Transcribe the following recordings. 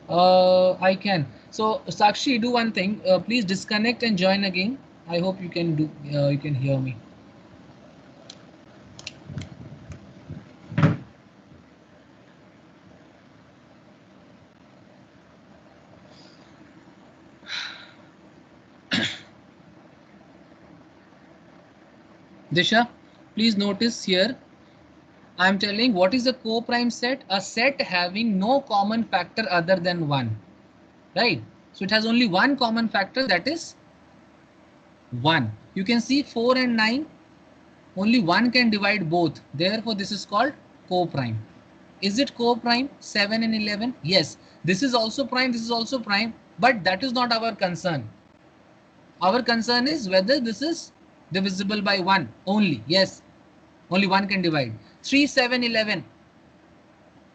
I can. So Sakshi, do one thing. Please disconnect and join again. I hope you can do. You can hear me. Disha, please notice here. I am telling what is a co-prime set? A set having no common factor other than one. Right? So it has only one common factor, that is 1. You can see 4 and 9. Only 1 can divide both. Therefore, this is called co-prime. Is it co-prime 7 and 11? Yes. This is also prime. This is also prime. But that is not our concern. Our concern is whether this is divisible by 1 only. Yes. Only 1 can divide. 3, 7, 11.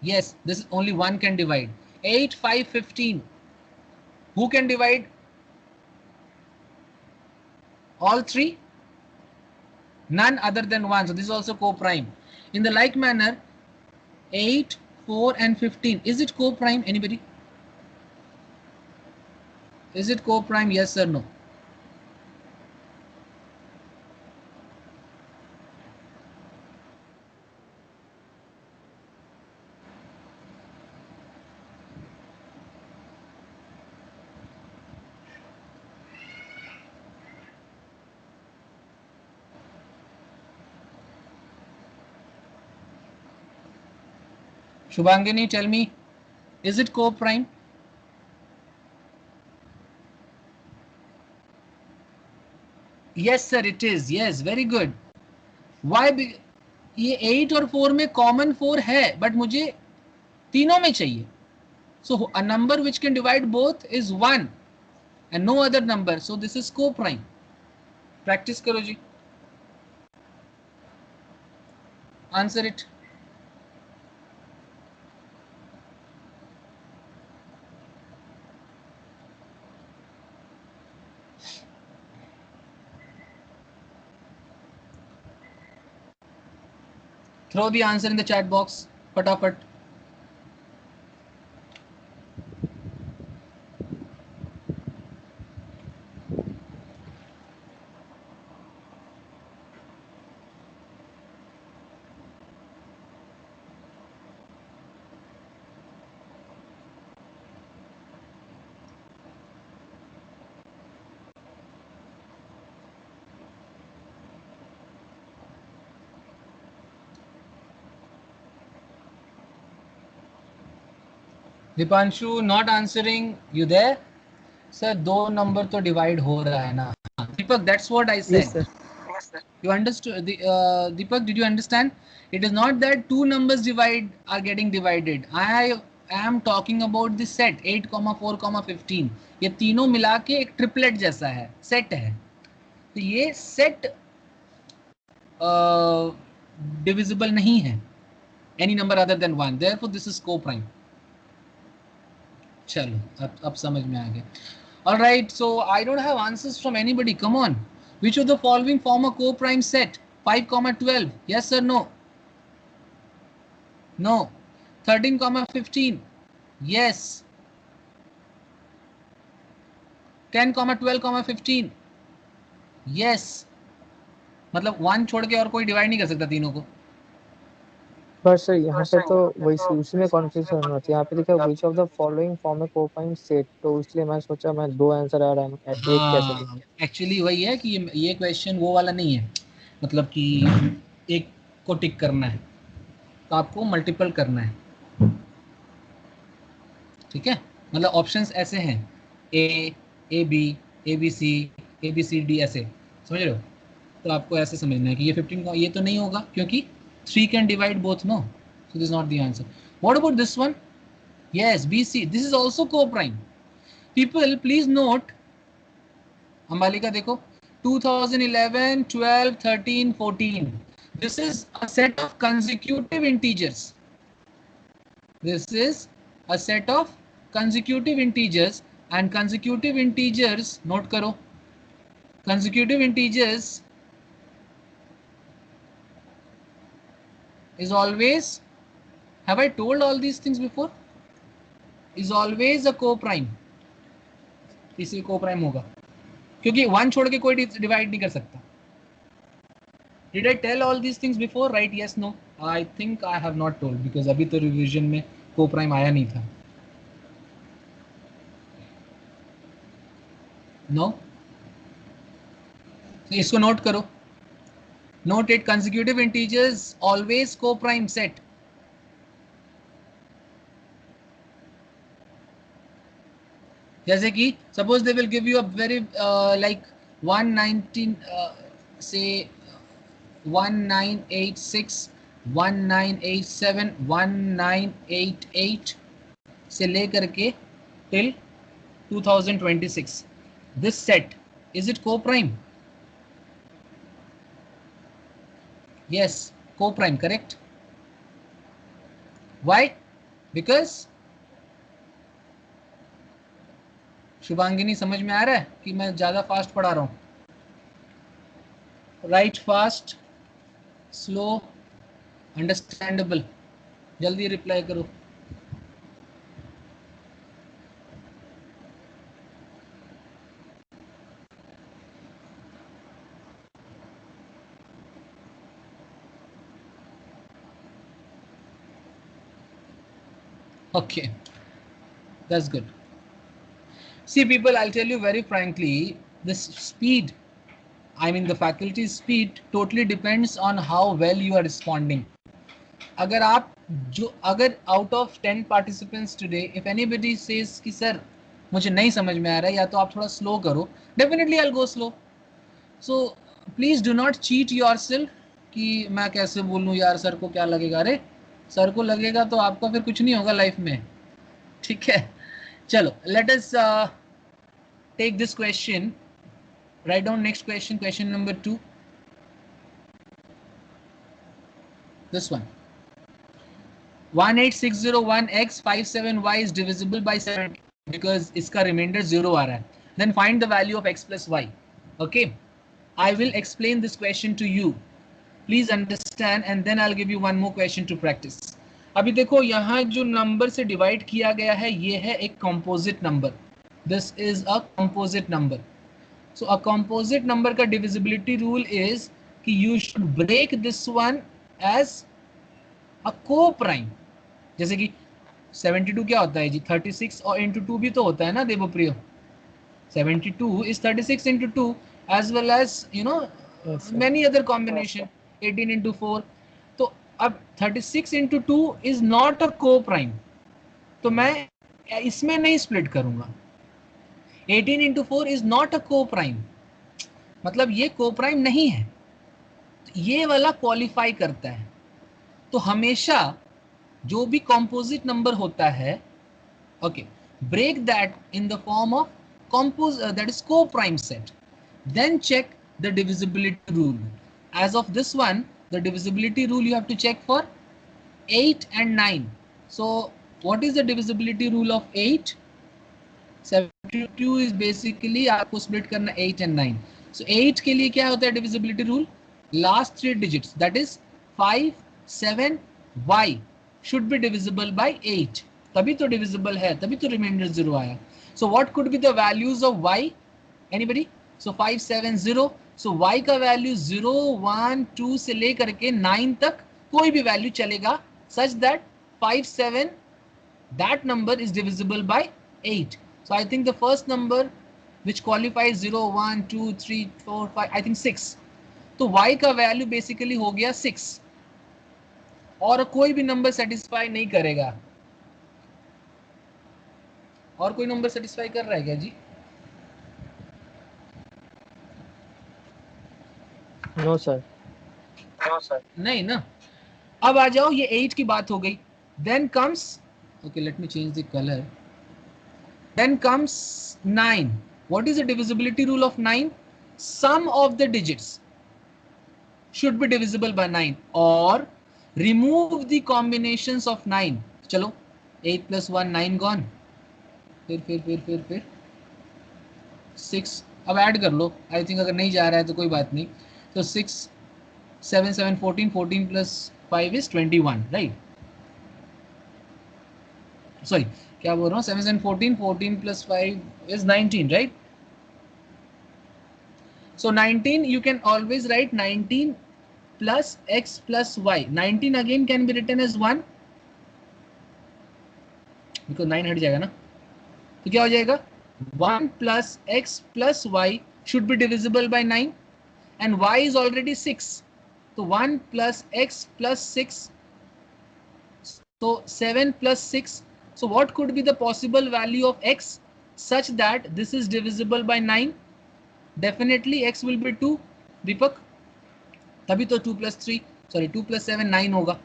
Yes. This is only 1 can divide. 8, 5, 15. Who can divide all 3? None other than 1. So this is also co-prime. In the like manner, 8, 4 and 15. Is it co-prime? Anybody? Is it co-prime? Yes or no? Shubhangini, tell me, is it co-prime? Yes sir, it is. Yes, very good. Why? ये 8 और 4 में common 4 है, but मुझे तीनों में चाहिए. So a number which can divide both is 1 and no other number. So this is co-prime. Practice करो जी. Answer it. Throw the answer in the chat box. फटाफट. Deepanshu not answering. You there? Sir दो number तो divide हो रहा है ना. Deepak, that's what I Yes, said. sir. You understood? Deepak, did you understand? It is not that two numbers are getting divided. I am talking about the set 8, 4, 15. ये तीनों मिला के एक ट्रिपलेट जैसा है, सेट है. तो ये सेट डिविजिबल नहीं है any number other than 1. Therefore this is co-prime. चलो अब समझ में आ गया. All right, so I don't have answers from anybody. Come on. Which of the following form a co-prime set? 5, 12. Yes or no? No. 13, 15. Yes. 10, 12, 15. Yes. मतलब 1 छोड़ के और कोई डिवाइड नहीं कर सकता तीनों को. बट सर यहाँ पे तो वही उसी में कॉन्फ्यूजन होती है. यहाँ पे देखा which of the following form a coprime set, तो इसलिए मैं सोचा मैं दो आंसर आ रहा है, एक कैसे दूं. हाँ, एक्चुअली वही है कि ये क्वेश्चन वो वाला नहीं है. मतलब कि एक को टिक करना है, तो आपको मल्टीपल करना है. ठीक है. मतलब ऑप्शंस ऐसे हैं, ए बी सी डी, ऐसे समझ रहे हो. तो आपको ऐसे समझना है कि ये 15 का ये तो नहीं होगा क्योंकि 3 can divide both. No, so this not the answer. What about this one? Yes, B C, this is also coprime. People please note. Ambalika देखो, 2011, 12, 13, 14. This is a set of consecutive integers. This is a set of consecutive integers, and consecutive integers, note करो, consecutive integers is always, have I told all these things before? Is always a को prime, इसी को prime होगा क्योंकि 1 छोड़ के कोई divide नहीं कर सकता. Did I tell all these things before? Right? Yes, no. I think I have not told because अभी तो रिवीजन में को प्राइम आया नहीं था. No? तो इसको नोट करो. Note it, consecutive integers always co-prime set. जैसे कि suppose they will give you a very like 119 say 1986 1987 1988 से लेकर के till 2026. This set, is it co-prime? Yes, co-prime, correct. Why? Because Shubhangini समझ में आ रहा है कि मैं ज्यादा फास्ट पढ़ा रहा हूं? राइट फास्ट, स्लो, अंडरस्टैंडेबल, जल्दी रिप्लाई करो. Okay, that's good. See people, I'll tell you very frankly, this speed, I mean the faculty's speed totally depends on how well you are responding. अगर out of 10 participants today, if anybody says कि sir मुझे नहीं समझ में आ रहा है या तो आप थोड़ा slow करो, definitely I'll go slow. So please do not cheat yourself कि मैं कैसे बोलूँ यार सर को क्या लगेगा. अरे सर को लगेगा तो आपका फिर कुछ नहीं होगा लाइफ में. ठीक है, चलो let us take this question. Write down next question, question number 2. This one. 18601x57y is divisible by 70 because इसका remainder 0 आ रहा है. Then find the value of x plus y. Okay, I will explain this question to you. Please understand and then I'll give you one more question to practice. अभी देखो यहाँ जो number से divide किया गया है ये है एक composite number. This is a composite number. So a composite number का divisibility rule is कि you should break this one as a co-prime. जैसे कि 72 क्या होता है जी, 36 और into 2 भी तो होता है ना Debapriya. 72 is 36 into 2 as well as you know yes, many other combination, 18 into 4. तो अब 36 into 2 is not a co-prime, तो मैं इसमें नहीं स्प्लिट करूंगा. 18 into 4 is not a co-prime, मतलब ये co-prime नहीं है. ये वाला क्वालिफाई करता है. तो हमेशा जो भी कंपोजिट नंबर होता है, okay, break that in the form of that is co-prime set. Then check the divisibility rule. As of this one, the divisibility rule you have to check for 8 and 9. So what is the divisibility rule of 8? 72 is basically आपको split करना 8 and 9. So 8 के लिए क्या होता है divisibility rule? Last 3 digits, that is 5, 7, y should be divisible by 8. तभी तो divisible है, तभी तो remainder 0 आया. So what could be the values of y? Anybody? So 5, 7, 0. So y का value 0, 1, 2 से लेकर के 9 तक कोई भी value चलेगा such that 5, 7, that number is divisible by 8. So I think the first number which qualifies 0, 1, 2, 3, 4, 5, I think 6. तो y का value basically हो गया 6 और कोई भी नंबर सेटिस्फाई नहीं करेगा. और कोई नंबर सेटिस्फाई कर रहा है क्या जी? No sir. नहीं ना. अब आ जाओ, ये 8 की बात हो गई. Then comes, okay let me change the colour. Then comes 9. What is the divisibility rule of 9? Some of the digits should be divisible by 9 or remove the combinations of 9. चलो 8 plus 1 9 gone. फिर 6 अब add कर लो. I think अगर नहीं जा रहा है तो कोई बात नहीं. तो 6 7 7 14 14 plus 5 is 21, right? Sorry, क्या बोल रहा हूँ, 7 and 14, 14 plus 5 is 19, right? So 19, you can always write 19 plus x plus y. 19 again can be written as 1 because 9 हट जाएगा ना, तो क्या हो जाएगा, 1 plus x plus y should be divisible by 9 and y is already 6, so 1 plus x plus 6, so 7 plus 6. So what could be the possible value of x such that this is divisible by 9? Definitely x will be 2, दीपक, तभी तो 2 plus 3, sorry 2 plus 7 9 होगा.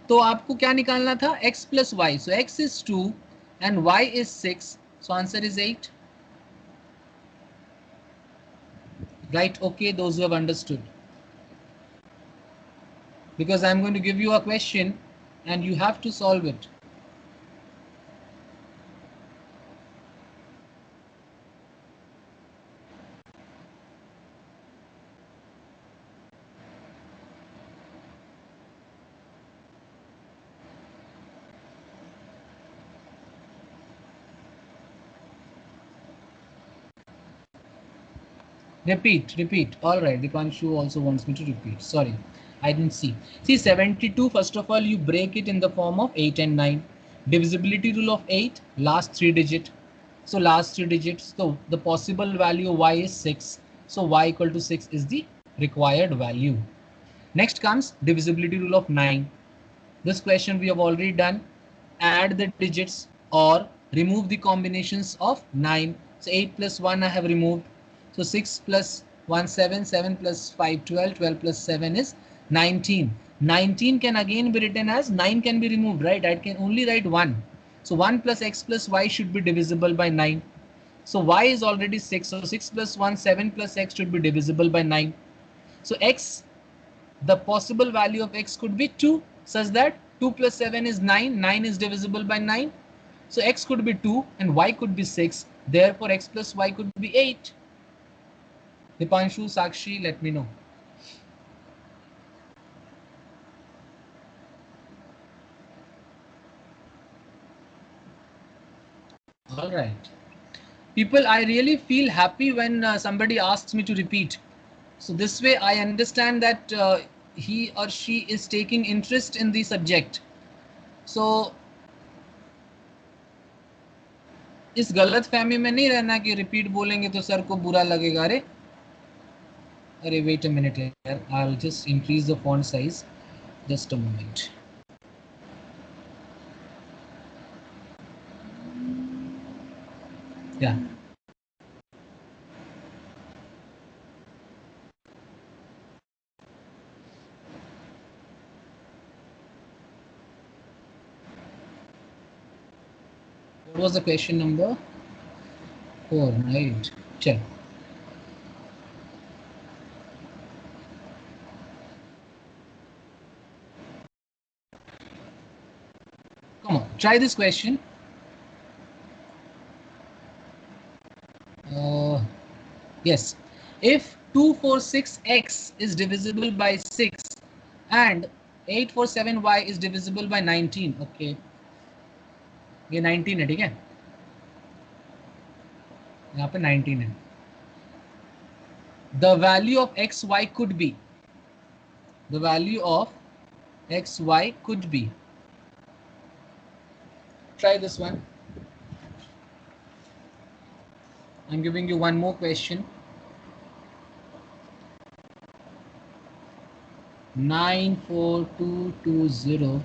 तो आपको क्या निकालना था, x plus y, so x is 2 and y is 6, so answer is 8. Right, okay, those who have understood. Because I'm going to give you a question and you have to solve it. Repeat. All right, Dipanshu also wants me to repeat. Sorry, I didn't see. See, 72, first of all, you break it in the form of 8 and 9. Divisibility rule of 8, last 3 digit. So last 3 digits, so the possible value of y is 6. So y equal to 6 is the required value. Next comes divisibility rule of 9. This question we have already done. Add the digits or remove the combinations of 9. So 8 plus 1 I have removed. So 6 plus 1 7, 7 plus 5 12, 12 plus 7 is 19. 19 can again be written as 9 can be removed, right? I can only write 1. So 1 plus x plus y should be divisible by 9. So y is already 6. So 6 plus 1, 7 plus x should be divisible by 9. So x, the possible value of x could be 2, such that 2 plus 7 is 9, 9 is divisible by 9. So x could be 2 and y could be 6, therefore x plus y could be 8. Dipanshu, Sakshi, let me know. All right. People, I really feel happy when somebody asks me to repeat. So this way I understand that he or she is taking interest in the subject. So इस गलत फहमी में नहीं रहना कि repeat बोलेंगे तो sir को बुरा लगेगा. अरे wait a minute here, I'll just increase the font size, just a moment. Yeah. What was the question number 4, right? Check. Come on, try this question. Yes, if 246x is divisible by 6 and 847y is divisible by 19, okay, ये 19 है, ठीक है, यहाँ पे 19 है. The value of xy could be, the value of xy could be, try this one. I'm giving you one more question. 94220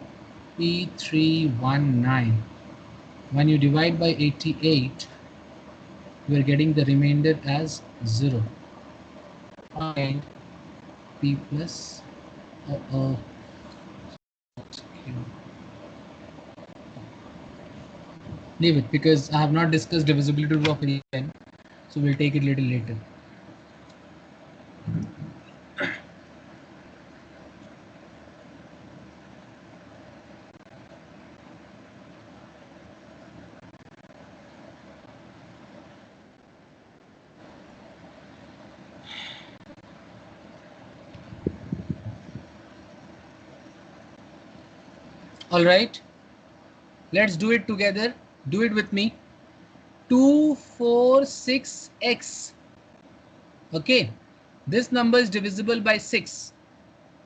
P319. When you divide by 88, you are getting the remainder as 0. Find P plus. Leave it because I have not discussed divisibility rule of 11, so we'll take it a little later. All right, let's do it together. Do it with me. 246x. Okay, this number is divisible by 6,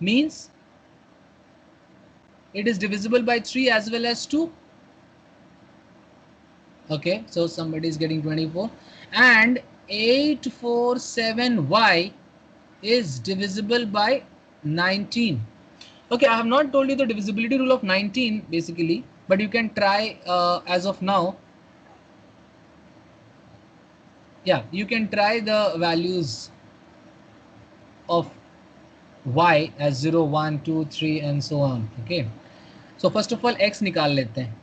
means it is divisible by 3 as well as 2. Okay, so somebody is getting 24. And 847y is divisible by 19. Okay, I have not told you the divisibility rule of 19 basically, but you can try as of now. Yeah, you can try the values of y as 0, 1, 2, 3 and so on. Okay, so first of all x निकाल लेते हैं.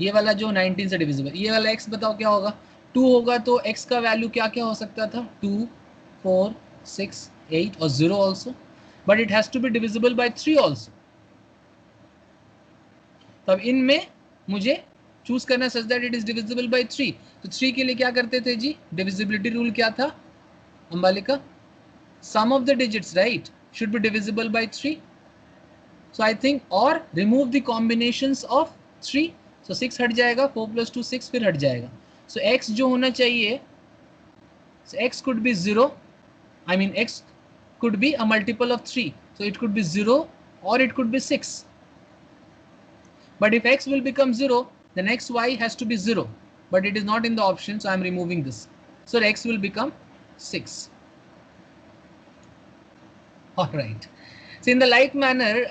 ये वाला जो 19 से divisible, ये वाला x बताओ क्या होगा. 2 होगा तो x का वैल्यू क्या क्या हो सकता था. 2, 4, 6, 8 और 0 also, but it has to be divisible by 3 also. तब इनमें मुझे चूज करना such that it is divisible by 3. तो 3 के लिए क्या करते थे जी, डिविजिबिलिटी रूल क्या था Ambalika. Sum of the digits right should be divisible by 3. So I think, और remove the combinations of 3. So 6 हट जाएगा, 4 + 2 6 फिर हट जाएगा. सो x जो होना चाहिए, so x could be 0, I mean x could be a multiple of 3, so it could be 0 or it could be 6. But if x will become 0, then xy has to be 0, but it is not in the option, so I am removing this. So x will become 6. All right. So in the like manner,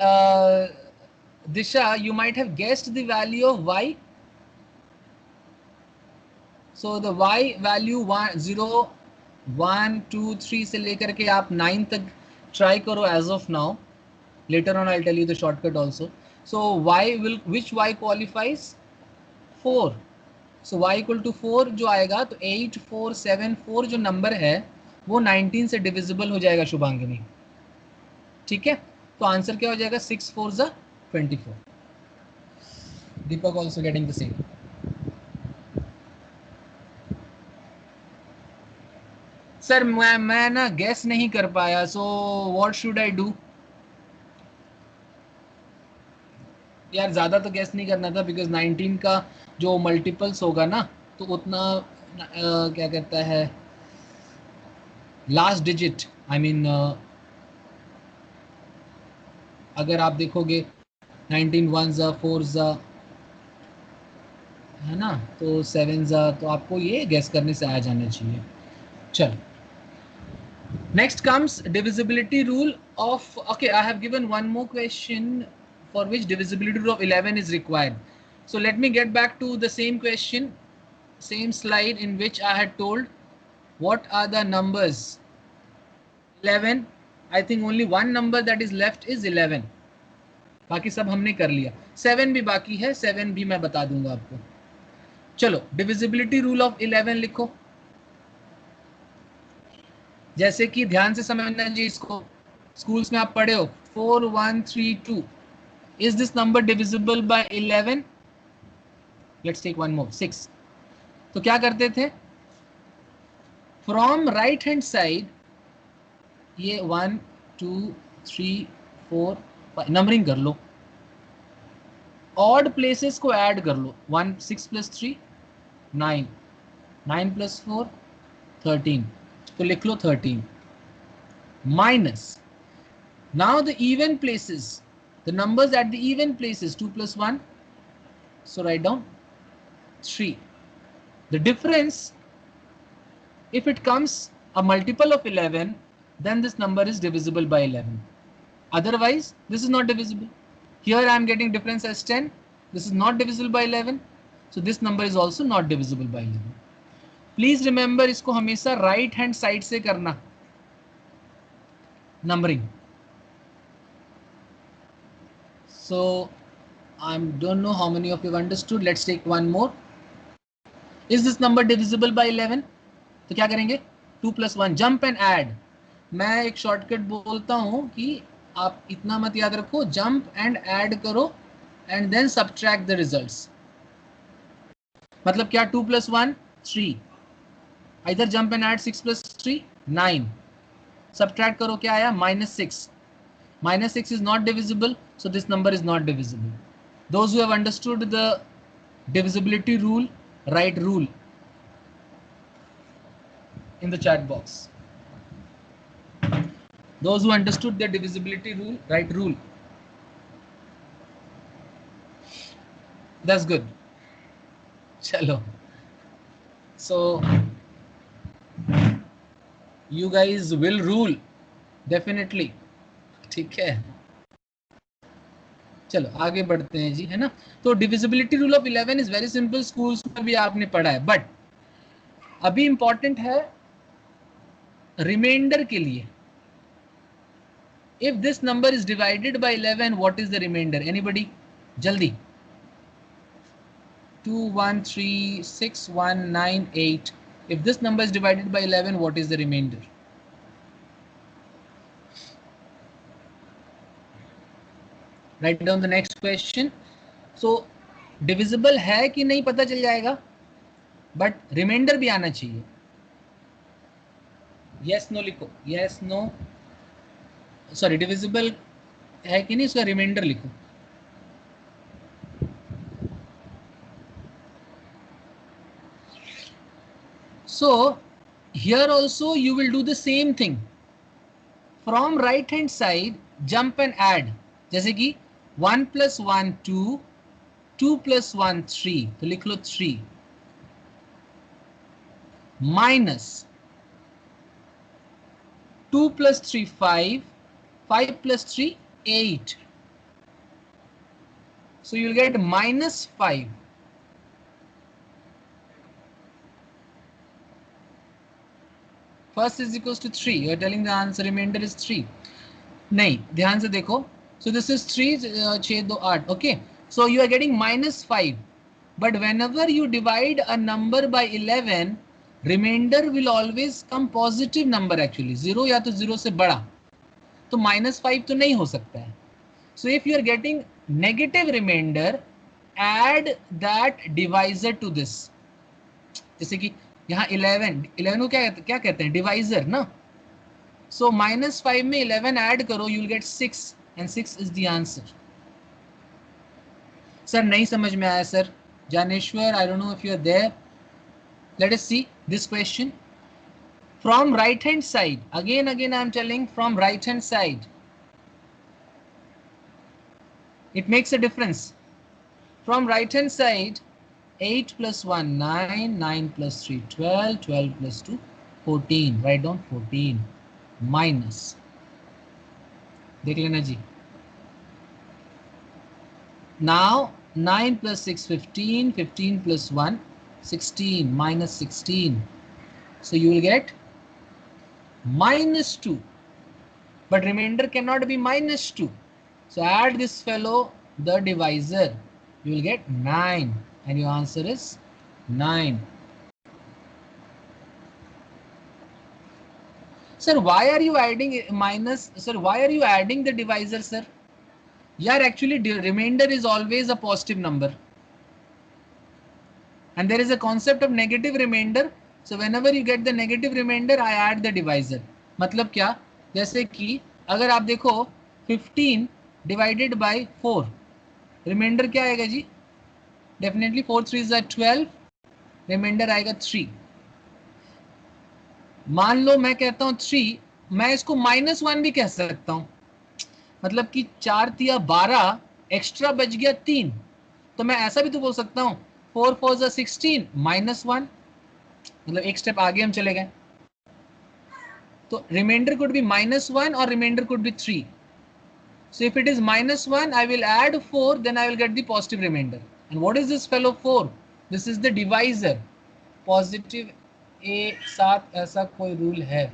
Disha, you might have guessed the value of y. So the y value 1, 0, 1, 2, 3 से लेकर के आप 9 तक try करो as of now. Later on I'll tell you the shortcut also. So y will, which y qualifies? 4. So y equal to 4 जो आएगा, तो 8474 जो नंबर है वो 19 से डिविजिबल हो जाएगा शुभांगिनी. ठीक है, तो आंसर क्या हो जाएगा, 6 4 ज़ा 24. दीपक also getting the same. Sir मैं ना गैस नहीं कर पाया, so what should I do. यार ज़्यादा तो गैस नहीं करना था, बिकॉज 19 का जो मल्टीपल्स होगा ना, तो उतना क्या कहता है, लास्ट डिजिट, आई मीन अगर आप देखोगे 19 1 ज़ा 4 ज़ा है ना, तो 7 ज़ा, तो आपको ये गैस करने से आ जाना चाहिए. चल, next comes divisibility rule of, okay, I have given one more question for which divisibility rule of 11 is required. So let me get back to the same question, same slide in which I had told what are the numbers. 11, I think only one number that is left is 11, बाकी सब हमने कर लिया. 7 भी बाकी है, 7 भी मैं बता दूंगा आपको. चलो, divisibility rule of 11 लिखो. जैसे कि ध्यान से समझना जी, इसको स्कूल्स में आप पढ़े हो. 4132, is this number divisible by 11? Let's take one more, 6. तो क्या करते थे, फ्रॉम राइट हैंड साइड ये 1 2 3 4 5 नंबरिंग कर लो, ऑड प्लेसेस को ऐड कर लो. 1 6 + 3 9, 9 + 4 13, तो लिख लो 13 minus, now the even places, the numbers at the even places, 2 + 1, so write down 3. The difference, if it comes a multiple of 11, then this number is divisible by 11, otherwise this is not divisible. Here I am getting difference as 10, this is not divisible by 11, so this number is also not divisible by 11. Please remember, इसको हमेशा right hand side से करना numbering. So I don't know how many of you understood. Let's take one more. Is this number divisible by 11? तो क्या करेंगे, 2 + 1 jump and add. मैं एक shortcut बोलता हूं कि आप इतना मत याद रखो, जंप एंड ऐड करो and then subtract the results. मतलब क्या, 2 + 1 3, इधर जंप एंड ऐड 6 + 3 9, subtract करो क्या आया, -6. -6 is not divisible, so this number is not divisible. Those who have understood the divisibility rule, write rule in the chat box. Those who understood the divisibility rule, write rule. That's good. Chalo. So you guys will rule definitely. ठीक है, चलो आगे बढ़ते हैं जी, है ना। तो divisibility rule of 11 is very simple, schools में भी आपने पढ़ा है, बट अभी इंपॉर्टेंट है रिमाइंडर के लिए। If this number is divided by 11 what is the remainder, anybody, जल्दी। 2 1 3 6 1 9 8, if this number is divided by 11 what is the remainder? Write down the next question. So divisible है कि नहीं पता चल जाएगा, बट रिमाइंडर भी आना चाहिए। यस नो लिखो, यस नो, सॉरी डिविजिबल है कि नहीं उसका रिमाइंडर लिखो। So here also you will do the same thing. From right hand side jump and add, जैसे कि 1 plus 1 2, 2 plus 1 3, तो लिख लो 3, minus 2 plus 3 5, 5 plus 3 8, so you'll get minus 5. First is equals to 3, you are telling the answer remainder is 3. नहीं, ध्यान से देखो, so this is 3 6 2 8, okay, so you are getting minus 5, but whenever you divide a number by 11 remainder will always come positive number actually, 0 या तो 0 से बड़ा, तो minus 5 तो नहीं हो सकता है। So if you are getting negative remainder add that divisor to this, जैसे कि यहाँ 11 को क्या कहते हैं, डिवाइजर ना। So minus 5 में 11 add करो, you will get 6 and 6 is the answer. Sir नहीं समझ में आया sir, Janeshwar, I don't know if you are there. Let us see this question. From right hand side, again I am telling, from right hand side it makes a difference. From right hand side 8 plus 1 9, 9 plus 3 12, 12 plus 2 14, write down 14, minus, देख लेना जी, now 9 plus 6 15, 15 plus 1 16, minus 16, so you will get minus 2, but remainder cannot be minus 2, so add this fellow the divisor, you will get 9 and your answer is 9. Sir, why are you adding minus? Sir, why are you adding the divisor, sir? Yeah, actually remainder is always a positive number. And there is a concept of negative remainder. So whenever you get the negative remainder, I add the divisor. मतलब क्या? जैसे कि अगर आप देखो 15 divided by 4, remainder क्या आएगा जी? Definitely 4 3s are 12, remainder आएगा 3. मान लो मैं कहता हूँ 3, मैं इसको -1 भी कह सकता हूँ, मतलब कि 4 तिया 12 एक्स्ट्रा बच गया 3, तो मैं ऐसा भी तो बोल सकता हूँ 4 4 16 -1, मतलब एक स्टेप आगे हम चले गए। तो रिमाइंडर कुड बी -1 और remainder could be 3. So if it is -1 I will add 4, then I will get the positive remainder. And what is this fellow 4? This is the divisor. Positive ए साथ ऐसा कोई रूल है,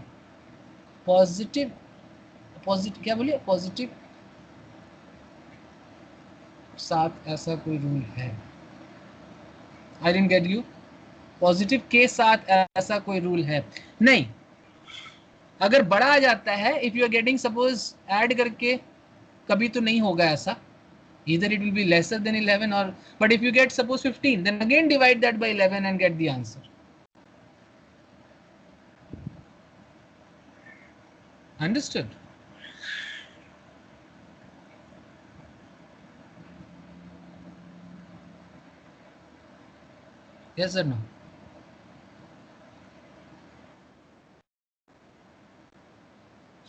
positive क्या बोलिए, positive साथ ऐसा कोई रूल है, I didn't get you, positive के साथ ऐसा कोई रूल है नहीं, अगर बड़ा आ जाता है, if you are getting suppose add करके कभी तो नहीं होगा ऐसा, either it will be lesser than 11 or, but if you get suppose 15 then again divide that by 11 and get the answer. Understood? Yes or no?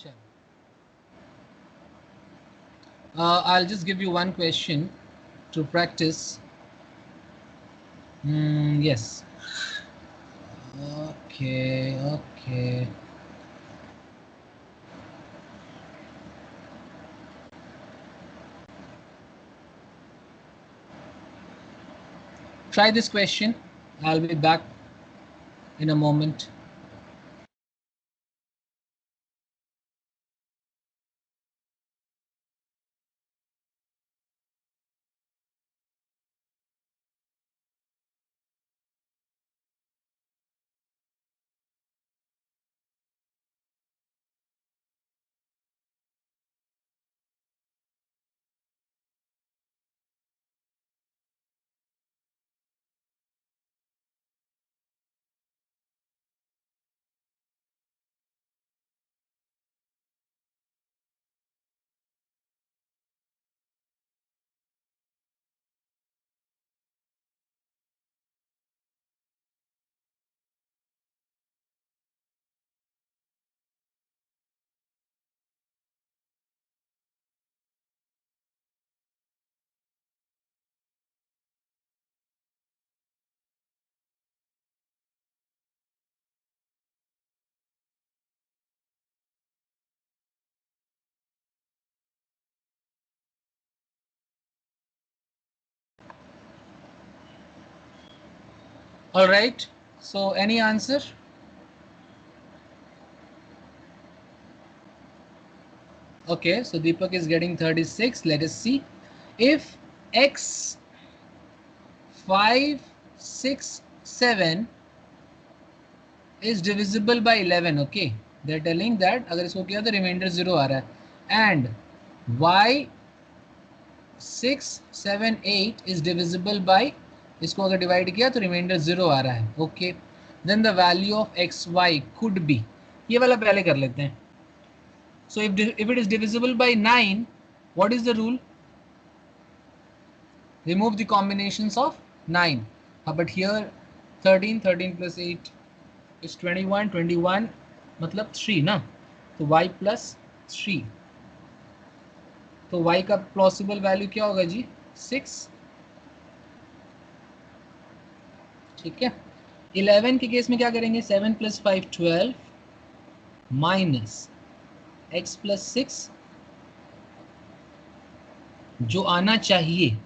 Sure. I'll just give you one question to practice. Yes. Okay, okay. Try this question. I'll be back in a moment. All right. So any answer? Okay. So Deepak is getting 36. Let us see. If x 5, 6, 7 is divisible by 11. Okay. They're telling that अगर इसको किया तो remainder 0 आ रहा है. And y 6, 7, 8 is divisible by, इसको अगर divide किया तो रिमाइंडर 0 आ रहा है. Okay. Then the value of x y could be, ये वाला पहले कर लेते हैं. सो if it is divisible by 9, what is the rule? Remove the combinations of 9. But here 13, 13 plus 8 is 21, 21 मतलब 3 ना, तो y plus 3. तो y का प्लॉसिबल वैल्यू क्या होगा जी? 6. ठीक है. 11 के केस में क्या करेंगे? 7 plus 5 12 माइनस x plus 6, जो आना चाहिए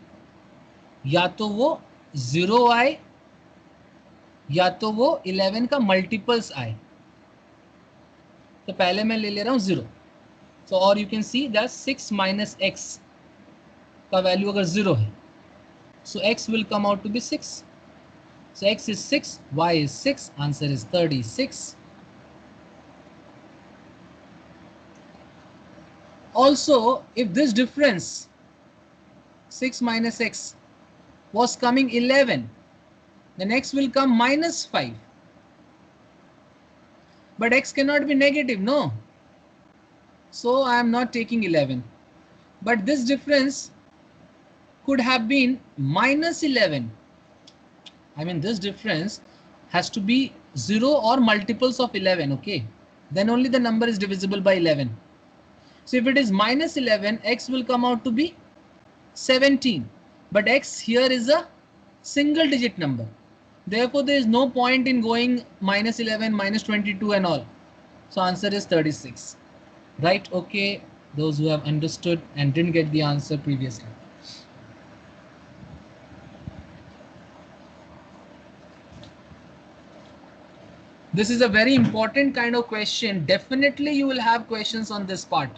या तो वो 0 आए या तो वो 11 का मल्टीपल्स आए. तो पहले मैं ले रहा हूँ 0. सो और you can see that 6 minus x का वैल्यू अगर 0 है, so x will come out to be 6. So x is 6, y is 6, answer is 36. Also, if this difference 6 minus x was coming 11, then x will come minus 5. But x cannot be negative, no. So I am not taking 11. But this difference could have been minus 11. I mean, this difference has to be 0 or multiples of 11, okay? Then only the number is divisible by 11. So if it is minus 11, x will come out to be 17. But x here is a single digit number. Therefore, there is no point in going minus 11, minus 22 and all. So answer is 36. Right? Okay. Those who have understood and didn't get the answer previously. This is a very important kind of question. Definitely you will have questions on this part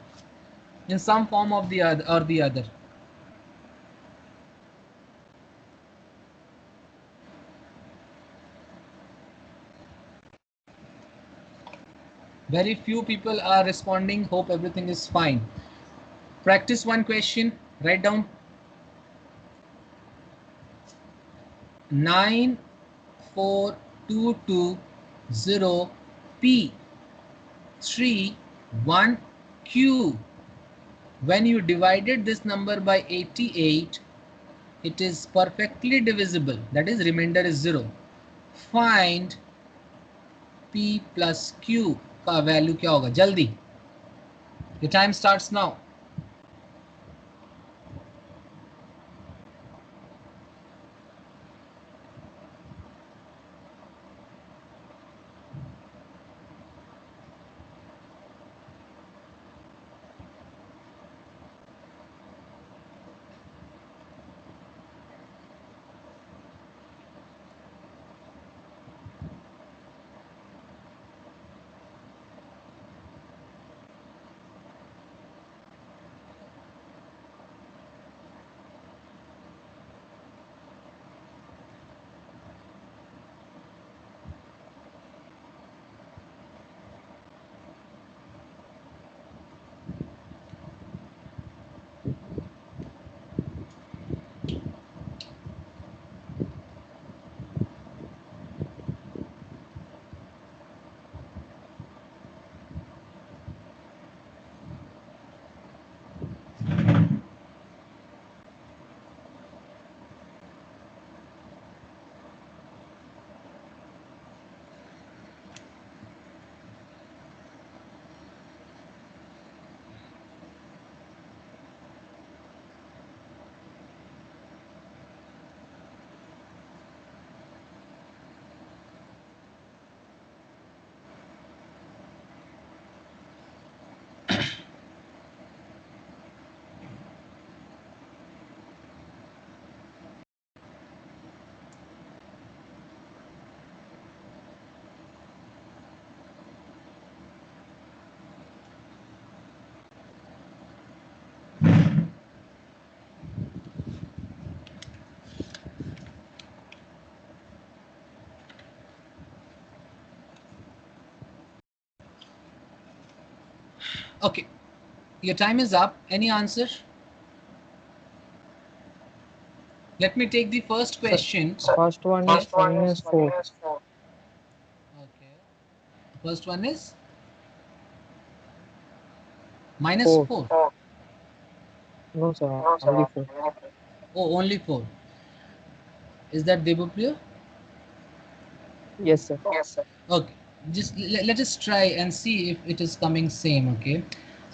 in some form of the other or the other. Very few people are responding. Hope everything is fine. Practice one question. Write down 94220 P 31 Q. When you divided this number by 88, it is perfectly divisible. That is, remainder is 0. Find P plus Q का value क्या होगा? जल्दी, your time starts now. Okay, your time is up. Any answer? Let me take the first question. First one is -4. Okay. First one is -4. No, sir, only 4. Oh, only 4. Is that Debupriya? Yes, sir. Okay, just let us try and see if it is coming same. Okay,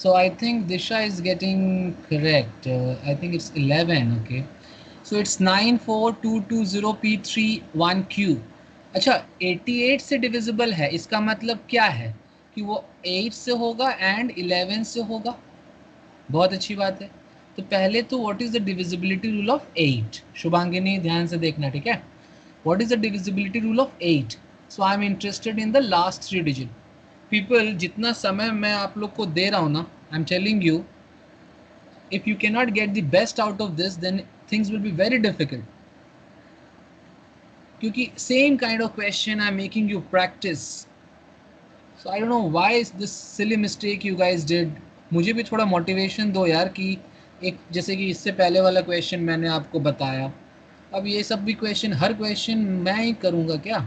so I think Disha is getting correct. I think it's 11. Okay, so it's 94220p31q. अच्छा, 88 से divisible है, इसका मतलब क्या है कि वो 8 से होगा एंड 11 से होगा. बहुत अच्छी बात है. तो पहले तो what is the divisibility rule of 8? Shubhangini ध्यान से देखना, ठीक है. What is the divisibility rule of 8? So I am interested in the last 3 digit. People, जितना समय मैं आप लोग को दे रहा हूँ ना, I am telling you, if you cannot get the best out of this, then things will be very difficult. क्योंकि same kind of question I am making you practice. So I don't know why is this silly mistake you guys did. मुझे भी थोड़ा motivation दो यार कि एक जैसे कि इससे पहले वाला question मैंने आपको बताया, अब ये सब भी question, हर question मैं ही करूँगा क्या?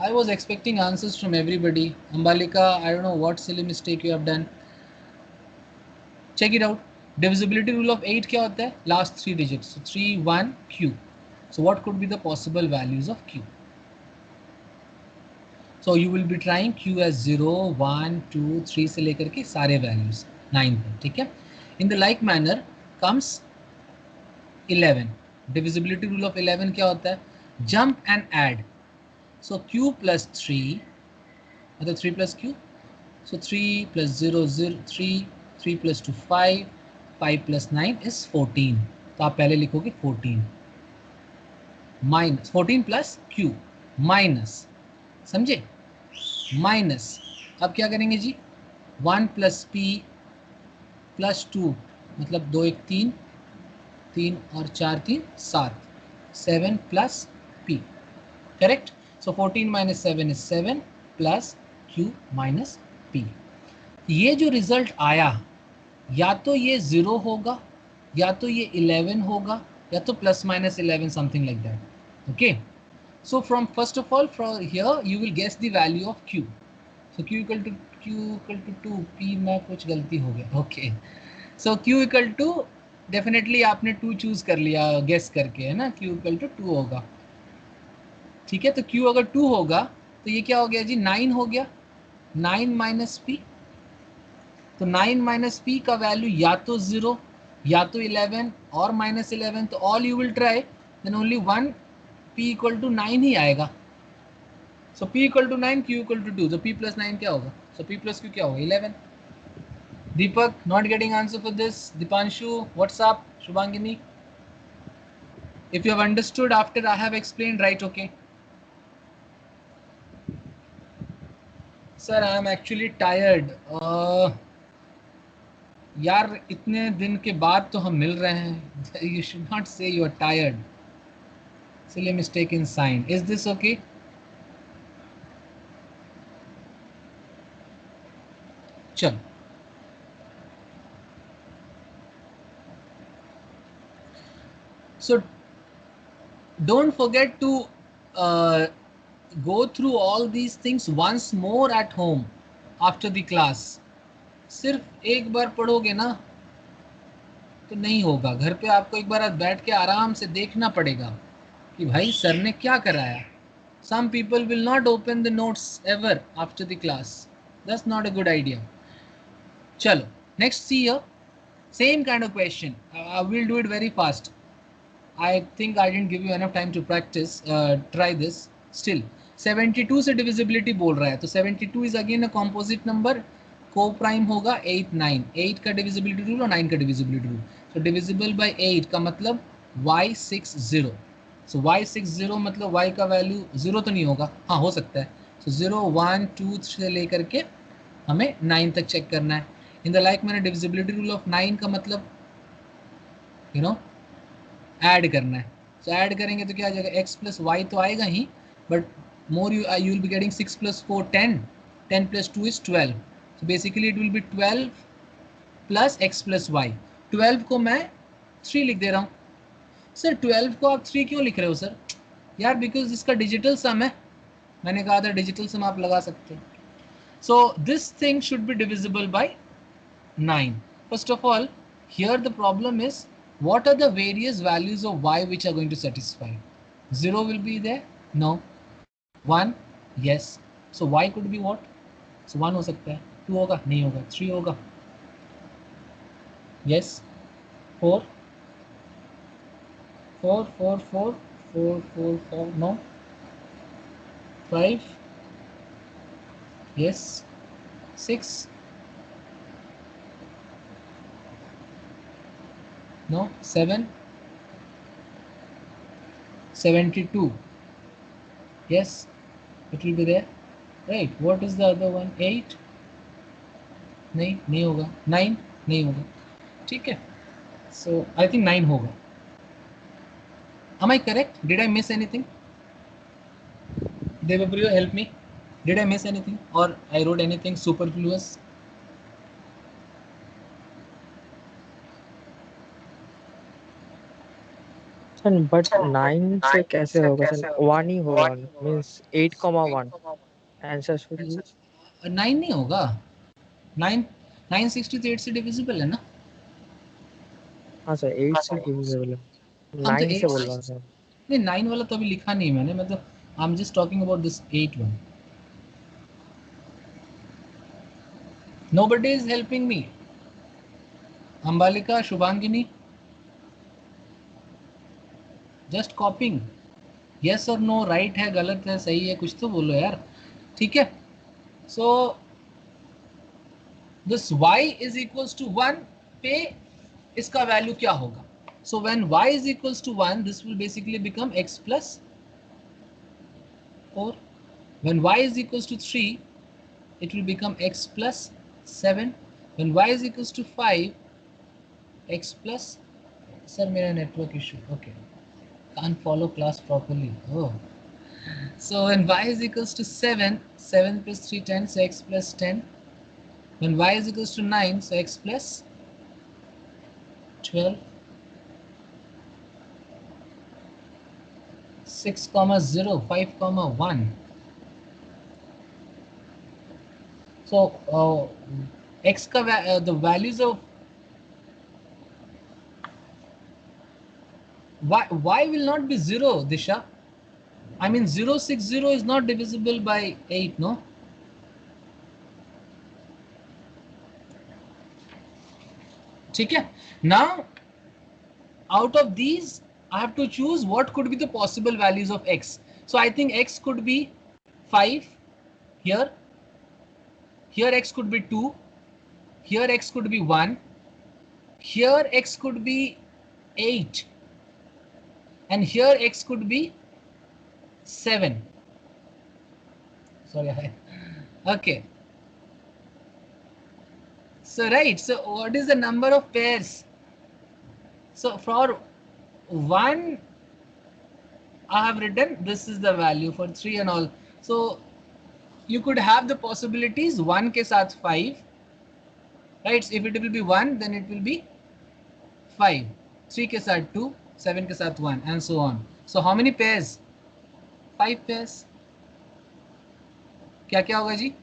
I was expecting answers from everybody. Ambalika, I don't know what silly mistake you have done. Check it out. Divisibility rule of 8 क्या होता है? Last 3 digits. So 3, 1, Q. So what could be the possible values of Q? So you will be trying Q as 0, 1, 2, 3 से लेकर के सारे values 9 तक, ठीक है? In the like manner comes 11. Divisibility rule of 11 क्या होता है? Jump and add. So Q plus 3, मतलब 3 plus Q. So 3 plus 0, 0, 3, 3 plus 2, 5, 5 plus 9 is 14. तो आप पहले लिखोगे 14 माइनस 14 प्लस Q माइनस, समझे, माइनस. अब क्या करेंगे जी? 1 प्लस P प्लस 2, मतलब 2 1 3, 3 और 4 3 7, 7 plus P, correct. So 14 minus 7 is 7 plus Q minus P. ये जो रिजल्ट आया, या तो ये 0 होगा, या तो ये 11 होगा, या तो plus minus 11, something like that. Okay, so from first of all from here you will guess the value of Q. So Q equal to 2, P में कुछ गलती हो गया. Okay, so Q equal to definitely आपने 2 choose कर लिया guess करके, है ना, q इक्वल टू 2 होगा। ठीक है, तो q अगर 2 होगा तो ये क्या हो गया जी, 9 हो गया, 9 माइनस पी। तो 9 माइनस पी का वैल्यू या तो 0 या तो 11 और -11, तो all you will try, then only one p equal to 9 ही आएगा। So p equal to 9, q equal to 2, तो p प्लस 9 क्या होगा, सो p प्लस q क्या होगा, 11। Deepak not getting answer for this. Dipanshu, what's up? Shubhangini, if you have understood after I have explained, right? Okay. Sir, I am actually tired. यार इतने दिन के बाद तो हम मिल रहे हैं. You should not say you are tired. Silly mistake in sign. Is this okay? चल. So don't forget to go through all these things once more at home after the class. सिर्फ एक बार पढ़ोगे ना तो नहीं होगा, घर पे आपको एक बार बैठ के आराम से देखना पड़ेगा कि भाई सर ने क्या कराया. Some people will not open the notes ever after the class. That's not a good idea. Chalo, next see here. Same kind of question. We'll do it very fast. I think I didn't give you enough time to practice. Try this. Still, 72 से divisibility बोल रहा है, तो 72 is again a composite number. Co-prime होगा 8, 9. 8 का divisibility rule और 9 का divisibility rule. So divisible by 8 का मतलब y60. So y60 मतलब y का वैल्यू 0 तो नहीं होगा, हाँ हो सकता है. So 0, 1, 2 से लेकर के हमें 9 तक चेक करना है. इन द लाइक मैंने divisibility rule of 9 का मतलब ऐड करना है. सो ऐड करेंगे तो क्या आ जाएगा, x प्लस वाई तो आएगा ही, but more you will be getting 6 plus 4 10, 10 plus 2 is 12. So basically it will be 12 plus x plus y. 12 को मैं 3 लिख दे रहा हूँ. सर 12 को आप 3 क्यों लिख रहे हो सर? यार बिकॉज इसका डिजिटल सम है, मैंने कहा था डिजिटल सम आप लगा सकते हो. So this thing should be divisible bye 9. First of all, here the problem is, what are the various values of y which are going to satisfy? 0 will be there? No. 1? Yes. So y could be what? So 1 हो सकता है. 2 होगा? नहीं होगा. 3 होगा? Yes. 4? 4, 4, 4, 4, 4, 4, no. 5? Yes. 6? No. 7? 72? Yes. It will be there. Right. What is the other one? 8? नहीं होगा. 9? नहीं होगा. ठीक है. So I think 9 होगा. Am I correct? Did I miss anything? Devapriya, help me. Did I miss anything or I wrote anything superfluous? Sir but 9 से कैसे होगा सर, 1 ही होगा, मींस 8,1 आंसर शुड बी. 9 नहीं होगा. 9 960 तो 8 से डिविजिबल है ना. हाँ सर 8 से डिविजिबल है, हम तो 9 से 8 बोल रहा सर. नहीं, 9 वाला तो अभी लिखा नहीं मैंने, मतलब I am just talking about this 8 one. Nobody is helping me. Ambalika, Shubhangini, just copying. Yes or no, right है, गलत है, सही है, कुछ तो बोलो यार. ठीक है. So this y is equals to 1 पे इसका वैल्यू क्या होगा? So when y is equals to 1, this will basically become x plus 4. When y is equals to 3, it will become x plus 7. When y is equals to 5, x plus, sir मेरा network issue, okay, can't follow class properly. Oh, so when y is equals to 7, 7 plus 3 10, so x plus 10. When y is equals to 9, so x plus 12. 6, 0, 5, 1. So x का the values of Why will not be 0, Disha? I mean 060 is not divisible by 8, no? Okay. Now, out of these, I have to choose what could be the possible values of x. So I think x could be 5 here. Here x could be 2. Here x could be 1. Here x could be 8. And here x could be 7. Sorry. Okay. So right. So what is the number of pairs? So for 1, I have written this is the value for 3 and all. So you could have the possibilities 1 ke saath 5. Right. So if it will be 1, then it will be 5. 3 ke saath 2, 7 ke saath 1, and so on. So how many pairs? 5 pairs. क्या क्या होगा जी?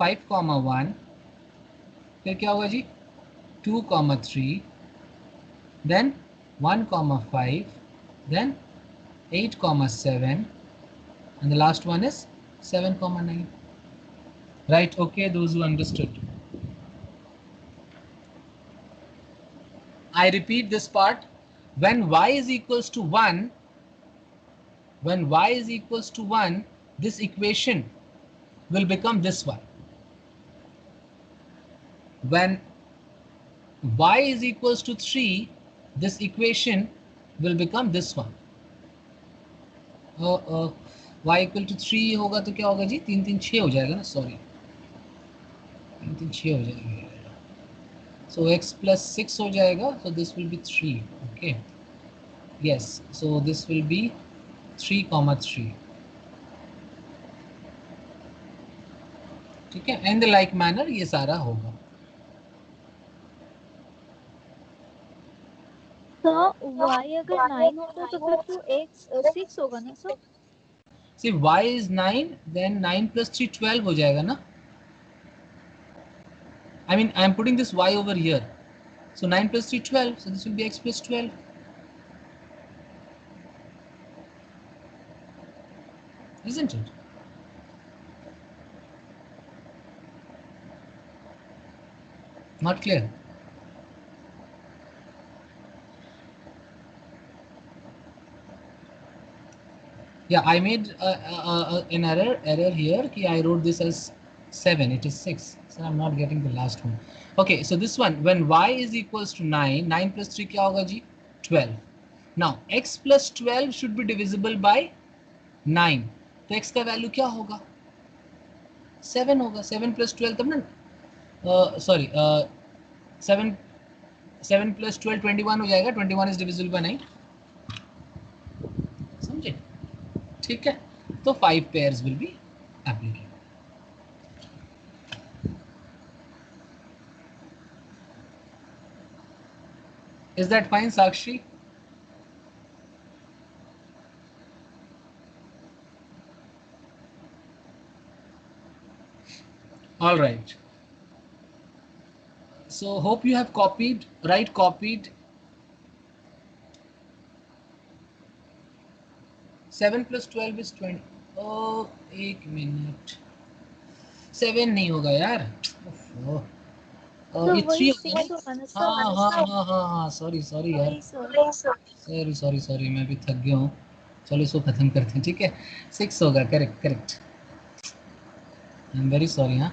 5,1. फिर क्या होगा जी? 2,3. Then 1,5. Then 8,7. And the last one is 7,9. Right? Okay, those who understood. I repeat this part. When y is equals to 1, this equation will become this one. When y is equals to 3, this equation will become this one. Y equal to 3 होगा तो क्या होगा जी? 3 3 6 हो जाएगा ना, sorry 3 3 6 हो जाएगा. So x plus 6 हो जाएगा, so this will be 3. Okay, yes, so this will be 3,3. ठीक है, in the like manner ये सारा होगा. तो y अगर 9 होगा तो फिर तो x 6 होगा ना sir? See, y is 9, then 9 plus 3 12 हो जाएगा ना. I mean, I am putting this y over here. So 9 plus 3 12, so this will be x plus 12. Isn't it? Not clear? Yeah, I made an error here. I wrote this as 7. It is 6. So I'm not getting the last one. Okay, so this one, when y is equals to 9, 9 plus 3 क्या होगा जी? 12. Now x plus 12 should be divisible by 9. तो x का value क्या होगा? 7 होगा. 7 plus 12 तब ना, sorry, 7 plus 12 21 हो जाएगा. 21 is divisible by 9. समझे? ठीक है, तो 5 pairs will be applicable. Is that fine, Sakshi? All right. So hope you have copied, right? Copied. 7 plus 12 is 20. Oh, एक मिनट. 7 नहीं होगा यार. ये 3 होगा ना. हाँ, सॉरी यार. सॉरी, मैं भी थक गया हूँ. चलो इसको खत्म करते हैं, ठीक है. 6 होगा, correct. I am very sorry. हाँ,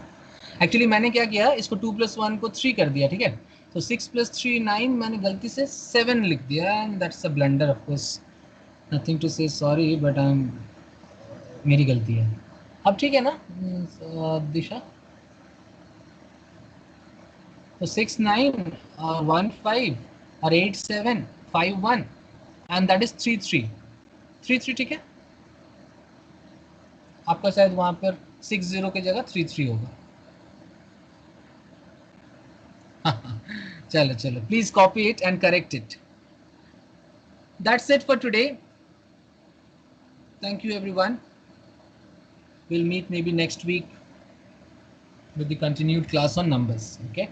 एक्चुअली मैंने क्या किया, इसको 2 plus 1 को 3 कर दिया, ठीक है. तो 6 plus 3 9, मैंने गलती से 7 लिख दिया, and that's a blunder. Of course nothing to say sorry, but मेरी गलती है. अब ठीक है ना दिशा? तो 6 9 और 1 5 और 8 7 5 1 एंड दैट इज 3 3 3 3. ठीक है, आपका शायद वहां पर 6 0 की जगह 3 3 होगा. चलो, please copy it and correct it. That's it for today. Thank you everyone. We'll meet maybe next week with the continued class on numbers. Okay.